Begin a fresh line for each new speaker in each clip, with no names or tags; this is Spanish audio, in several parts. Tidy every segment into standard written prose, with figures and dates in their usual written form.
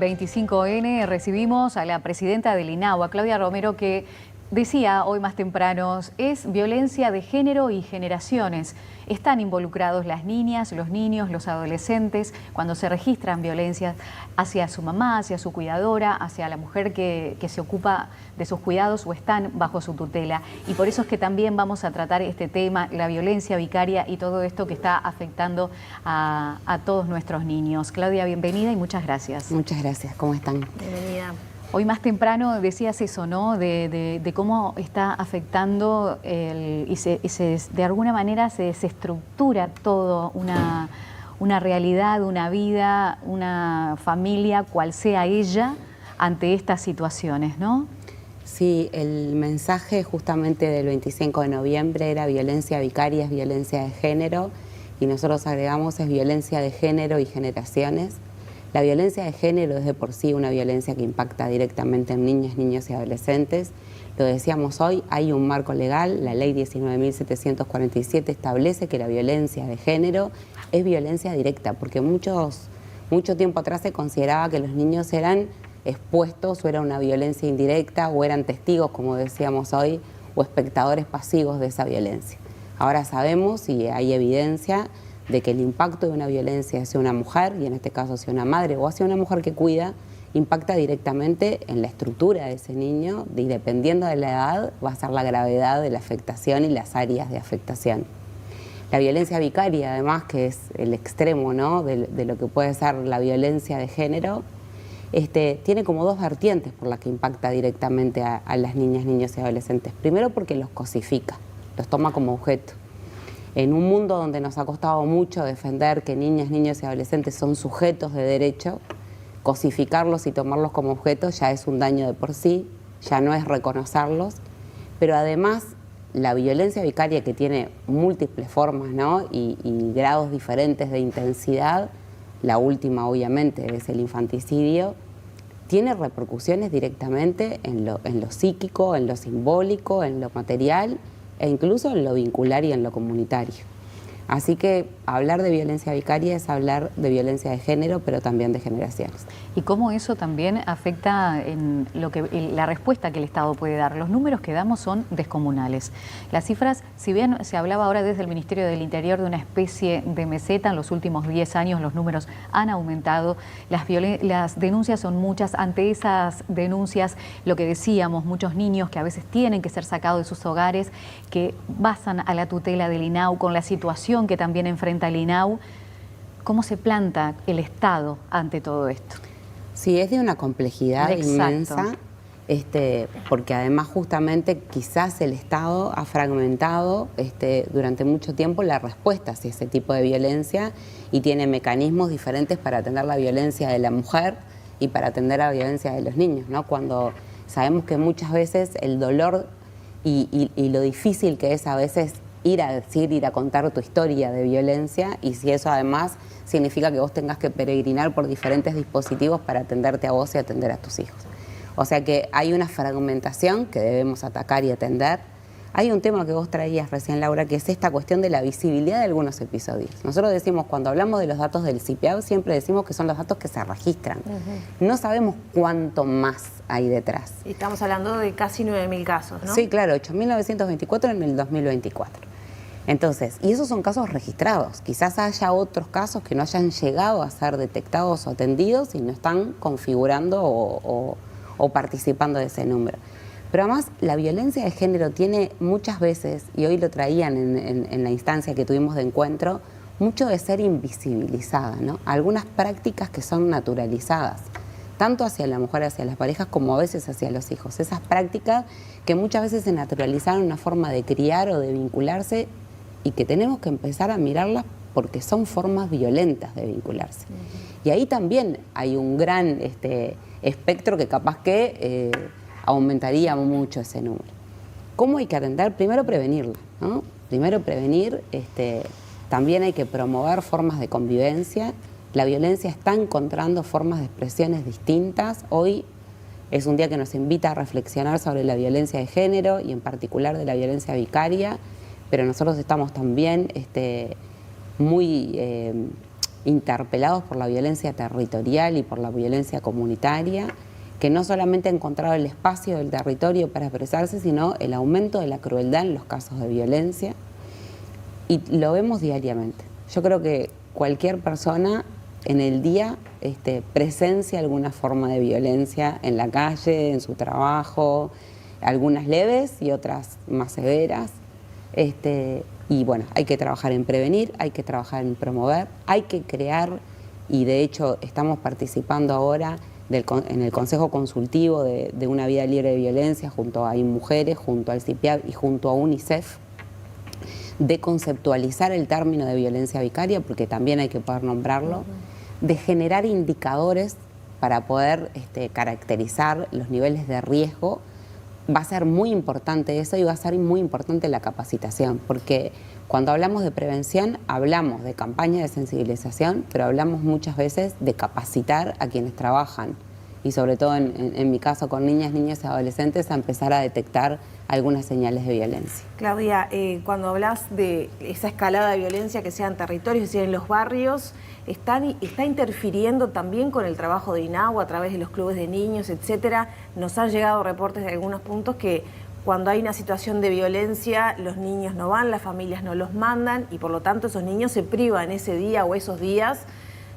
25N recibimos a la presidenta del INAU, a Claudia Romero, que decía hoy más temprano, es violencia de género y generaciones. Están involucrados las niñas, los niños, los adolescentes, cuando se registran violencias hacia su mamá, hacia su cuidadora, hacia la mujer que se ocupa de sus cuidados o están bajo su tutela. Y por eso es que también vamos a tratar este tema, la violencia vicaria y todo esto que está afectando a todos nuestros niños. Claudia, bienvenida y muchas gracias.
Muchas gracias, ¿cómo están?
Bienvenida. Hoy más temprano decías eso, ¿no? De cómo está afectando de alguna manera se desestructura todo, una realidad, una vida, una familia, cual sea ella, ante estas situaciones, ¿no?
Sí, el mensaje justamente del 25 de noviembre era violencia vicaria, es violencia de género, y nosotros agregamos es violencia de género y generaciones. La violencia de género es de por sí una violencia que impacta directamente en niñas, niños y adolescentes. Lo decíamos hoy, hay un marco legal, la ley 19.747 establece que la violencia de género es violencia directa, porque mucho tiempo atrás se consideraba que los niños eran expuestos o era una violencia indirecta o eran testigos, como decíamos hoy, o espectadores pasivos de esa violencia. Ahora sabemos y hay evidencia de que el impacto de una violencia hacia una mujer, y en este caso hacia una madre o hacia una mujer que cuida, impacta directamente en la estructura de ese niño y dependiendo de la edad va a ser la gravedad de la afectación y las áreas de afectación. La violencia vicaria, además, que es el extremo, ¿no?, de lo que puede ser la violencia de género, tiene como dos vertientes por las que impacta directamente a las niñas, niños y adolescentes. Primero porque los cosifica, los toma como objeto. En un mundo donde nos ha costado mucho defender que niñas, niños y adolescentes son sujetos de derecho, cosificarlos y tomarlos como objetos ya es un daño de por sí, ya no es reconocerlos, pero además la violencia vicaria, que tiene múltiples formas, ¿no?, y grados diferentes de intensidad, la última obviamente es el infanticidio, tiene repercusiones directamente en lo psíquico, en lo simbólico, en lo material, e incluso en lo vincular y en lo comunitario. Así que hablar de violencia vicaria es hablar de violencia de género, pero también de generaciones.
¿Y cómo eso también afecta en la respuesta que el Estado puede dar? Los números que damos son descomunales. Las cifras, si bien se hablaba ahora desde el Ministerio del Interior de una especie de meseta, en los últimos 10 años los números han aumentado, las denuncias son muchas. Ante esas denuncias, lo que decíamos, muchos niños que a veces tienen que ser sacados de sus hogares, que basan a la tutela del INAU con la situación que también enfrenta el INAU. ¿Cómo se planta el Estado ante todo esto?
Sí, es de una complejidad inmensa, porque además justamente quizás el Estado ha fragmentado durante mucho tiempo la respuesta hacia ese tipo de violencia y tiene mecanismos diferentes para atender la violencia de la mujer y para atender la violencia de los niños, ¿no? Cuando sabemos que muchas veces el dolor y lo difícil que es a veces ir a contar tu historia de violencia, y si eso además significa que vos tengas que peregrinar por diferentes dispositivos para atenderte a vos y atender a tus hijos. O sea que hay una fragmentación que debemos atacar y atender. Hay un tema que vos traías recién, Laura, que es esta cuestión de la visibilidad de algunos episodios. Nosotros decimos, cuando hablamos de los datos del CIPEAB, siempre decimos que son los datos que se registran. No sabemos cuánto más hay detrás.
Y estamos hablando de casi 9.000 casos, ¿no?
Sí, claro, 8.924 en el 2024. Entonces, y esos son casos registrados. Quizás haya otros casos que no hayan llegado a ser detectados o atendidos y no están configurando o participando de ese número. Pero además, la violencia de género tiene muchas veces, y hoy lo traían en la instancia que tuvimos de encuentro, mucho de ser invisibilizada, ¿no? Algunas prácticas que son naturalizadas, tanto hacia la mujer, hacia las parejas, como a veces hacia los hijos. Esas prácticas que muchas veces se naturalizaron una forma de criar o de vincularse y que tenemos que empezar a mirarlas porque son formas violentas de vincularse. Y ahí también hay un gran espectro que capaz que aumentaría mucho ese número. ¿Cómo hay que atender? Primero prevenirla, ¿no? Primero prevenir, también hay que promover formas de convivencia. La violencia está encontrando formas de expresiones distintas. Hoy es un día que nos invita a reflexionar sobre la violencia de género y en particular de la violencia vicaria, pero nosotros estamos también muy interpelados por la violencia territorial y por la violencia comunitaria, que no solamente han encontrado el espacio del territorio para expresarse, sino el aumento de la crueldad en los casos de violencia. Y lo vemos diariamente. Yo creo que cualquier persona en el día presencia alguna forma de violencia en la calle, en su trabajo, algunas leves y otras más severas. Y bueno, hay que trabajar en prevenir, hay que trabajar en promover, hay que crear, y de hecho estamos participando ahora en el Consejo Consultivo de una vida libre de violencia junto a mujeres, junto al CIPIAB y junto a UNICEF, de conceptualizar el término de violencia vicaria, porque también hay que poder nombrarlo, de generar indicadores para poder caracterizar los niveles de riesgo. Va a ser muy importante eso y va a ser muy importante la capacitación, porque cuando hablamos de prevención hablamos de campañas de sensibilización, pero hablamos muchas veces de capacitar a quienes trabajan y sobre todo en mi caso con niñas, niños y adolescentes a empezar a detectar algunas señales de violencia.
Claudia, cuando hablas de esa escalada de violencia que sea en territorios, es decir, en los barrios, ¿está interfiriendo también con el trabajo de INAU a través de los clubes de niños, etcétera? Nos han llegado reportes de algunos puntos que cuando hay una situación de violencia, los niños no van, las familias no los mandan y por lo tanto esos niños se privan ese día o esos días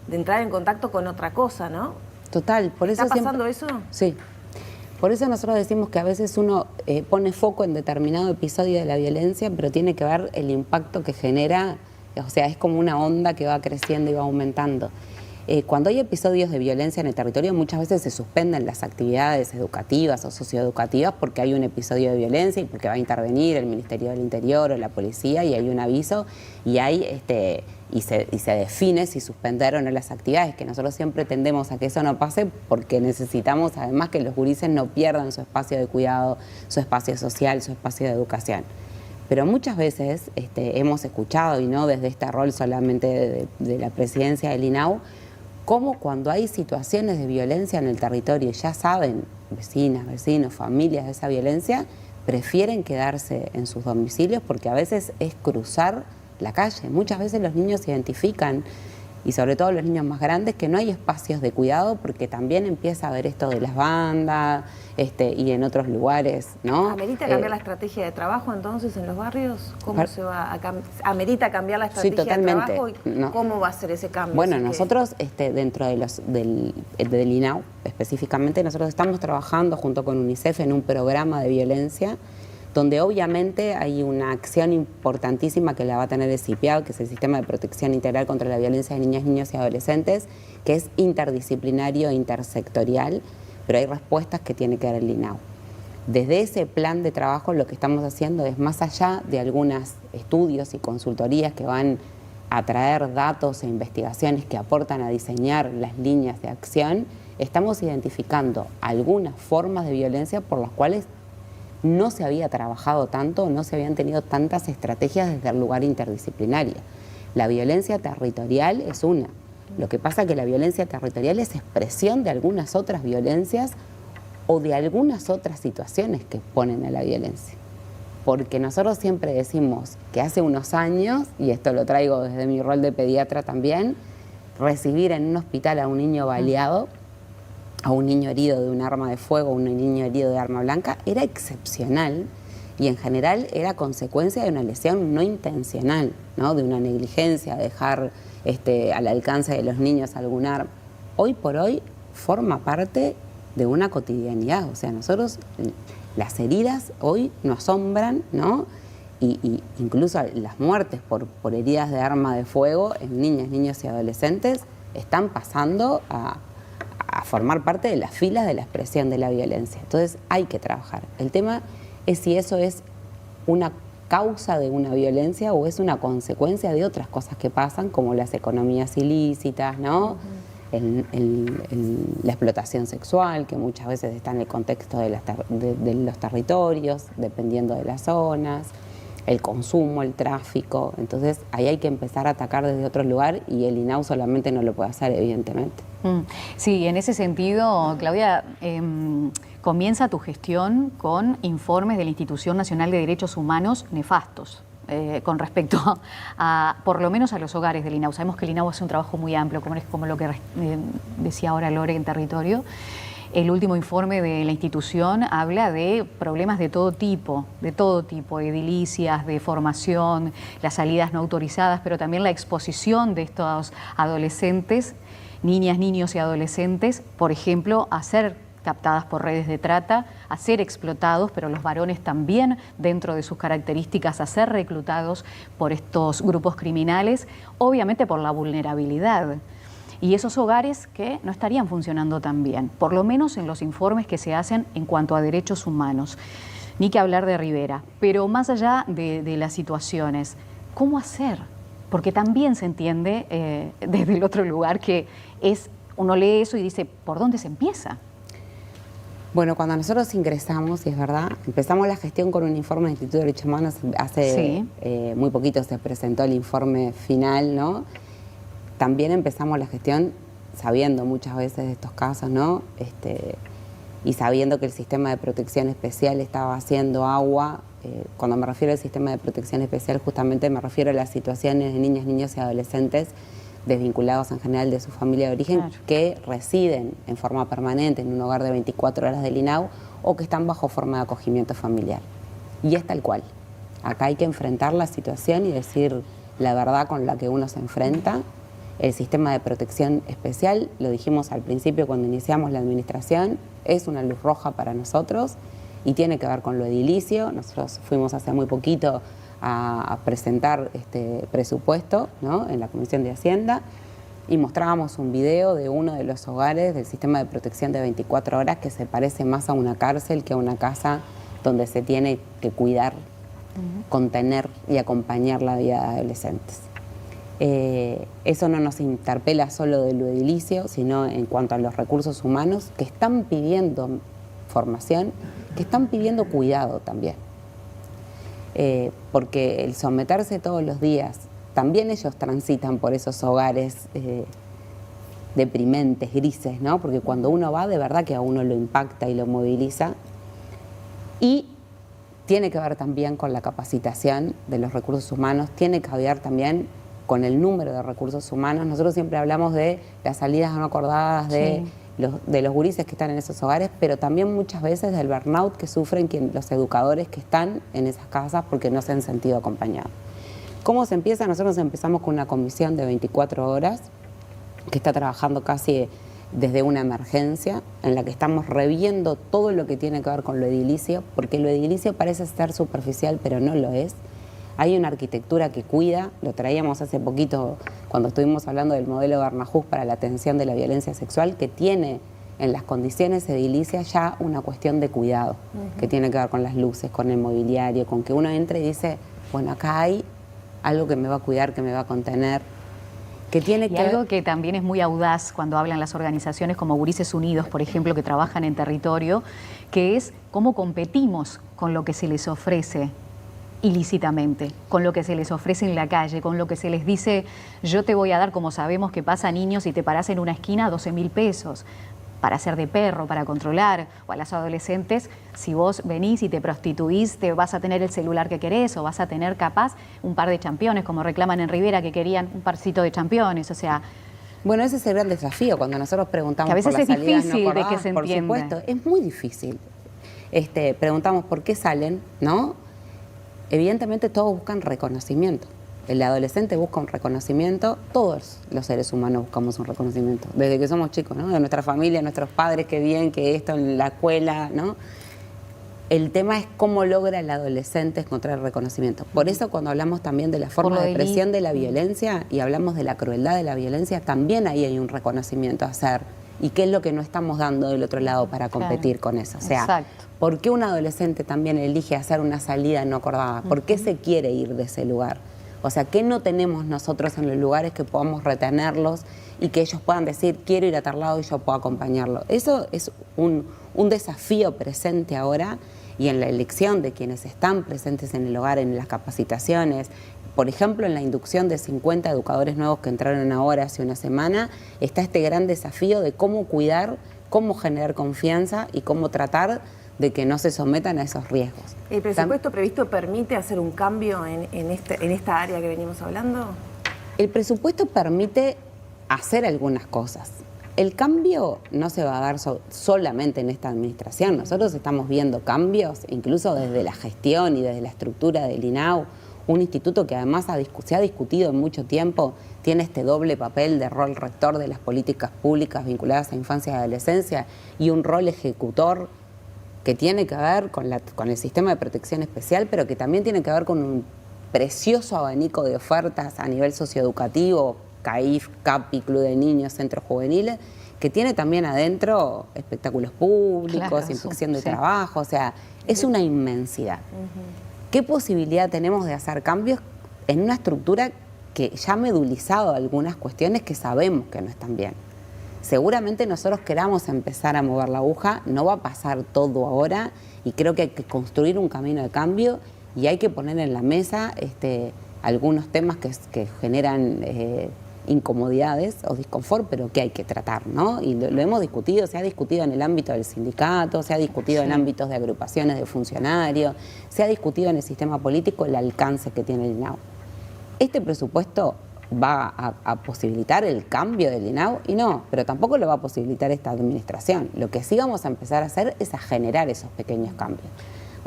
de entrar en contacto con otra cosa, ¿no?
Total, por eso
¿Está pasando eso?
Sí. Por eso nosotros decimos que a veces uno pone foco en determinado episodio de la violencia, pero tiene que ver el impacto que genera, o sea, es como una onda que va creciendo y va aumentando. Cuando hay episodios de violencia en el territorio, muchas veces se suspenden las actividades educativas o socioeducativas porque hay un episodio de violencia y porque va a intervenir el Ministerio del Interior o la policía y hay un aviso y hay y se define si suspender o no las actividades, que nosotros siempre tendemos a que eso no pase porque necesitamos además que los gurises no pierdan su espacio de cuidado, su espacio social, su espacio de educación. Pero muchas veces hemos escuchado, y no desde este rol solamente de la presidencia del INAU, cómo cuando hay situaciones de violencia en el territorio, ya saben, vecinas, vecinos, familias de esa violencia, prefieren quedarse en sus domicilios porque a veces es cruzar la calle. Muchas veces los niños identifican, y sobre todo los niños más grandes, que no hay espacios de cuidado porque también empieza a haber esto de las bandas y en otros lugares, ¿no?
¿Amerita cambiar la estrategia de trabajo entonces en los barrios? ¿Cómo se va a ¿Amerita cambiar la estrategia de trabajo? ¿Y cómo va a ser ese cambio?
Bueno, nosotros dentro del INAU específicamente, nosotros estamos trabajando junto con UNICEF en un programa de violencia donde obviamente hay una acción importantísima que la va a tener el CIPIAB, que es el Sistema de Protección Integral contra la Violencia de Niñas, Niños y Adolescentes, que es interdisciplinario e intersectorial, pero hay respuestas que tiene que dar el INAU. Desde ese plan de trabajo lo que estamos haciendo es, más allá de algunos estudios y consultorías que van a traer datos e investigaciones que aportan a diseñar las líneas de acción, estamos identificando algunas formas de violencia por las cuales no se había trabajado tanto, no se habían tenido tantas estrategias desde el lugar interdisciplinario. La violencia territorial es una. Lo que pasa es que la violencia territorial es expresión de algunas otras violencias o de algunas otras situaciones que exponen a la violencia. Porque nosotros siempre decimos que hace unos años, y esto lo traigo desde mi rol de pediatra también, recibir en un hospital a un niño baleado, a un niño herido de un arma de fuego, a un niño herido de arma blanca, era excepcional y en general era consecuencia de una lesión no intencional, ¿no? De una negligencia, dejar al alcance de los niños algún arma. Hoy por hoy forma parte de una cotidianidad, o sea, nosotros las heridas hoy nos asombran, ¿no? Y incluso las muertes por heridas de arma de fuego en niñas, niños y adolescentes están pasando a formar parte de las filas de la expresión de la violencia. Entonces hay que trabajar. El tema es si eso es una causa de una violencia o es una consecuencia de otras cosas que pasan, como las economías ilícitas, ¿no? La explotación sexual, que muchas veces está en el contexto de los territorios, dependiendo de las zonas, el consumo, el tráfico. Entonces ahí hay que empezar a atacar desde otro lugar y el INAU solamente no lo puede hacer, evidentemente.
Sí, en ese sentido, Claudia, comienza tu gestión con informes de la Institución Nacional de Derechos Humanos nefastos, con respecto a, por lo menos a los hogares del INAU. Sabemos que el INAU hace un trabajo muy amplio, como lo que decía ahora Lore en territorio. El último informe de la institución habla de problemas de todo tipo, edilicias, de formación, las salidas no autorizadas, pero también la exposición de estos adolescentes, niñas, niños y adolescentes, por ejemplo, a ser captadas por redes de trata, a ser explotados, pero los varones también, dentro de sus características, a ser reclutados por estos grupos criminales, obviamente por la vulnerabilidad. Y esos hogares que no estarían funcionando tan bien, por lo menos en los informes que se hacen en cuanto a derechos humanos. Ni que hablar de Rivera, pero más allá de las situaciones, ¿cómo hacer? Porque también se entiende desde el otro lugar que uno lee eso y dice, ¿por dónde se empieza?
Bueno, cuando nosotros ingresamos, y es verdad, empezamos la gestión con un informe del Instituto de Derechos Humanos. Hace muy poquito se presentó el informe final, ¿no? También empezamos la gestión sabiendo muchas veces de estos casos, ¿no? Y sabiendo que el sistema de protección especial estaba haciendo agua. Cuando me refiero al sistema de protección especial, justamente me refiero a las situaciones de niñas, niños y adolescentes desvinculados en general de su familia de origen, claro, que residen en forma permanente en un hogar de 24 horas del INAU o que están bajo forma de acogimiento familiar. Y es tal cual. Acá hay que enfrentar la situación y decir la verdad con la que uno se enfrenta. El sistema de protección especial, lo dijimos al principio cuando iniciamos la administración, es una luz roja para nosotros y tiene que ver con lo edilicio. Nosotros fuimos hace muy poquito a presentar este presupuesto, ¿no?, en la Comisión de Hacienda, y mostrábamos un video de uno de los hogares del sistema de protección de 24 horas que se parece más a una cárcel que a una casa donde se tiene que cuidar, contener y acompañar la vida de adolescentes. Eso no nos interpela solo de lo edilicio, sino en cuanto a los recursos humanos que están pidiendo formación, que están pidiendo cuidado también. Porque el someterse todos los días, también ellos transitan por esos hogares deprimentes, grises, ¿no? Porque cuando uno va, de verdad que a uno lo impacta y lo moviliza. Y tiene que ver también con la capacitación de los recursos humanos, tiene que ver también con el número de recursos humanos. Nosotros siempre hablamos de las salidas no acordadas de los gurises que están en esos hogares, pero también muchas veces del burnout que sufren los educadores que están en esas casas porque no se han sentido acompañados. ¿Cómo se empieza? Nosotros empezamos con una comisión de 24 horas que está trabajando casi desde una emergencia, en la que estamos reviendo todo lo que tiene que ver con lo edilicio, porque lo edilicio parece ser superficial, pero no lo es. Hay una arquitectura que cuida, lo traíamos hace poquito cuando estuvimos hablando del modelo Barnahus para la atención de la violencia sexual, que tiene en las condiciones edilicias ya una cuestión de cuidado, que tiene que ver con las luces, con el mobiliario, con que uno entre y dice, bueno, acá hay algo que me va a cuidar, que me va a contener, que tiene que...
algo que también es muy audaz cuando hablan las organizaciones como Gurises Unidos, por ejemplo, que trabajan en territorio, que es cómo competimos con lo que se les ofrece ilícitamente, con lo que se les ofrece en la calle, con lo que se les dice, yo te voy a dar, como sabemos que pasa a niños, y te parás en una esquina, 12.000 pesos, para hacer de perro, para controlar, o a las adolescentes, si vos venís y te prostituís, te vas a tener el celular que querés, o vas a tener capaz un par de championes, como reclaman en Rivera, que querían un parcito de championes, o sea...
Bueno, ese es el gran desafío, cuando nosotros preguntamos
que a veces
por las
es
salidas
difícil
no acordadas,
de que se entienda.
Por supuesto, es muy difícil. Preguntamos por qué salen, ¿no? Evidentemente todos buscan reconocimiento. El adolescente busca un reconocimiento, todos los seres humanos buscamos un reconocimiento, desde que somos chicos, ¿no? De nuestra familia, nuestros padres, qué bien, que esto en la escuela, ¿no? El tema es cómo logra el adolescente encontrar el reconocimiento. Por eso cuando hablamos también de la forma de expresión de la violencia y hablamos de la crueldad de la violencia, también ahí hay un reconocimiento a hacer. ¿Y qué es lo que no estamos dando del otro lado para competir con eso? O sea,
exacto.
¿Por qué un adolescente también elige hacer una salida no acordada? ¿Por qué se quiere ir de ese lugar? O sea, ¿qué no tenemos nosotros en los lugares que podamos retenerlos y que ellos puedan decir, quiero ir a tal lado y yo puedo acompañarlo? Eso es un desafío presente ahora, y en la elección de quienes están presentes en el hogar, en las capacitaciones. Por ejemplo, en la inducción de 50 educadores nuevos que entraron ahora hace una semana, está este gran desafío de cómo cuidar, cómo generar confianza y cómo tratar de que no se sometan a esos riesgos.
¿El presupuesto previsto permite hacer un cambio en esta área que venimos hablando?
El presupuesto permite hacer algunas cosas. El cambio no se va a dar solamente en esta administración. Nosotros estamos viendo cambios, incluso desde la gestión y desde la estructura del INAU, un instituto que además se ha discutido en mucho tiempo, tiene este doble papel de rol rector de las políticas públicas vinculadas a infancia y adolescencia y un rol ejecutor que tiene que ver con el sistema de protección especial, pero que también tiene que ver con un precioso abanico de ofertas a nivel socioeducativo, CAIF, CAPI, Club de Niños, Centros Juveniles, que tiene también adentro espectáculos públicos, claro, inspección de trabajo, o sea, es una inmensidad. ¿Qué posibilidad tenemos de hacer cambios en una estructura que ya ha medulizado algunas cuestiones que sabemos que no están bien? Seguramente nosotros queramos empezar a mover la aguja, no va a pasar todo ahora y creo que hay que construir un camino de cambio y hay que poner en la mesa algunos temas que generan incomodidades o disconfort, pero que hay que tratar, ¿no? Y lo hemos discutido, se ha discutido en el ámbito del sindicato, se ha discutido en ámbitos de agrupaciones de funcionarios, se ha discutido en el sistema político el alcance que tiene el INAU. Este presupuesto va a posibilitar el cambio del INAU y no, pero tampoco lo va a posibilitar esta administración. Lo que sí vamos a empezar a hacer es a generar esos pequeños cambios.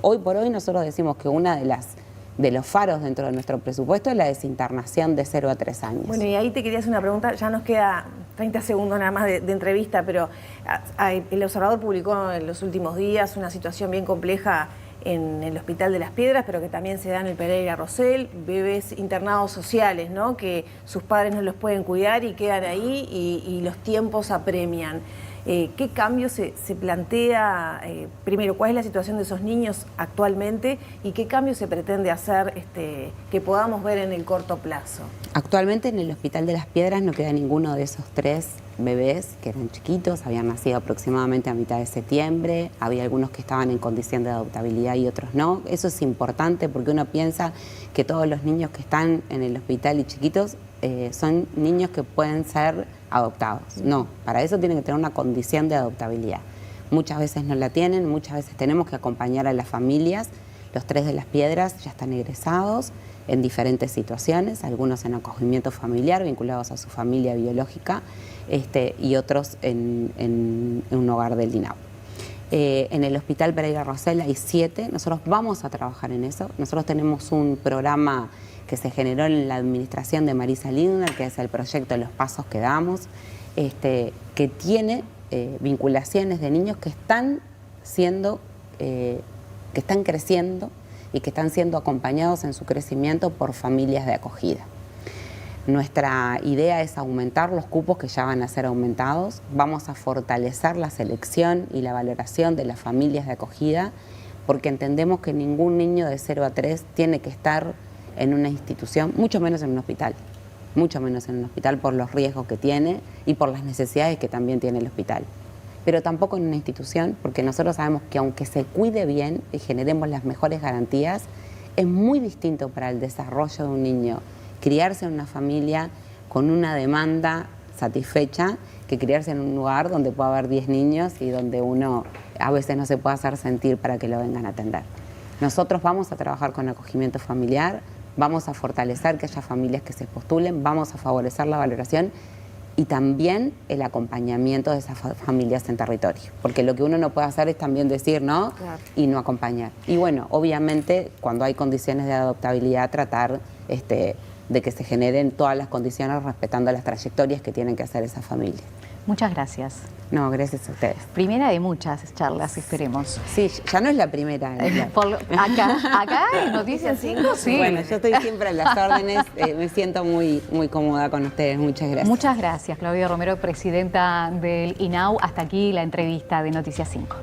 Hoy por hoy nosotros decimos que una de los faros dentro de nuestro presupuesto es la desinternación de 0 a 3 años.
Bueno, y ahí te quería hacer una pregunta, ya nos queda 30 segundos nada más de entrevista, pero el Observador publicó en los últimos días una situación bien compleja en el Hospital de las Piedras, pero que también se da en el Pereira Rosell, bebés internados sociales, ¿no? Que sus padres no los pueden cuidar y quedan ahí y los tiempos apremian. ¿Qué cambio se plantea? Primero, ¿cuál es la situación de esos niños actualmente y qué cambio se pretende hacer que podamos ver en el corto plazo?
Actualmente en el Hospital de las Piedras no queda ninguno de esos 3 bebés que eran chiquitos, habían nacido aproximadamente a mitad de septiembre, había algunos que estaban en condición de adoptabilidad y otros no. Eso es importante porque uno piensa que todos los niños que están en el hospital y chiquitos son niños que pueden ser adoptados. No, para eso tienen que tener una condición de adoptabilidad. Muchas veces no la tienen, muchas veces tenemos que acompañar a las familias. Los 3 de las Piedras ya están egresados en diferentes situaciones, algunos en acogimiento familiar vinculados a su familia biológica y otros en un hogar del INAU. En el Hospital Pereira Rosell hay 7, nosotros vamos a trabajar en eso. Nosotros tenemos un programa que se generó en la administración de Marisa Lindner, que es el proyecto Los Pasos que Damos, que tiene vinculaciones de niños que están creciendo y que están siendo acompañados en su crecimiento por familias de acogida. Nuestra idea es aumentar los cupos que ya van a ser aumentados. Vamos a fortalecer la selección y la valoración de las familias de acogida, porque entendemos que ningún niño de 0 a 3 tiene que estar en una institución, mucho menos en un hospital, por los riesgos que tiene y por las necesidades que también tiene el hospital. Pero tampoco en una institución, porque nosotros sabemos que aunque se cuide bien y generemos las mejores garantías, es muy distinto para el desarrollo de un niño criarse en una familia con una demanda satisfecha que criarse en un lugar donde pueda haber 10 niños y donde uno a veces no se puede hacer sentir para que lo vengan a atender. Nosotros vamos a trabajar con acogimiento familiar, vamos a fortalecer que haya familias que se postulen, vamos a favorecer la valoración y también el acompañamiento de esas familias en territorio. Porque lo que uno no puede hacer es también decir no, claro, y no acompañar. Y bueno, obviamente, cuando hay condiciones de adoptabilidad, tratar de que se generen todas las condiciones respetando las trayectorias que tienen que hacer esas familias.
Muchas gracias.
No, gracias a ustedes.
Primera de muchas charlas, esperemos.
Sí, ya no es la primera.
Acá en Noticias 5, sí.
Bueno, yo estoy siempre a las órdenes, me siento muy cómoda con ustedes. Muchas gracias.
Muchas gracias, Claudia Romero, presidenta del INAU. Hasta aquí la entrevista de Noticias 5.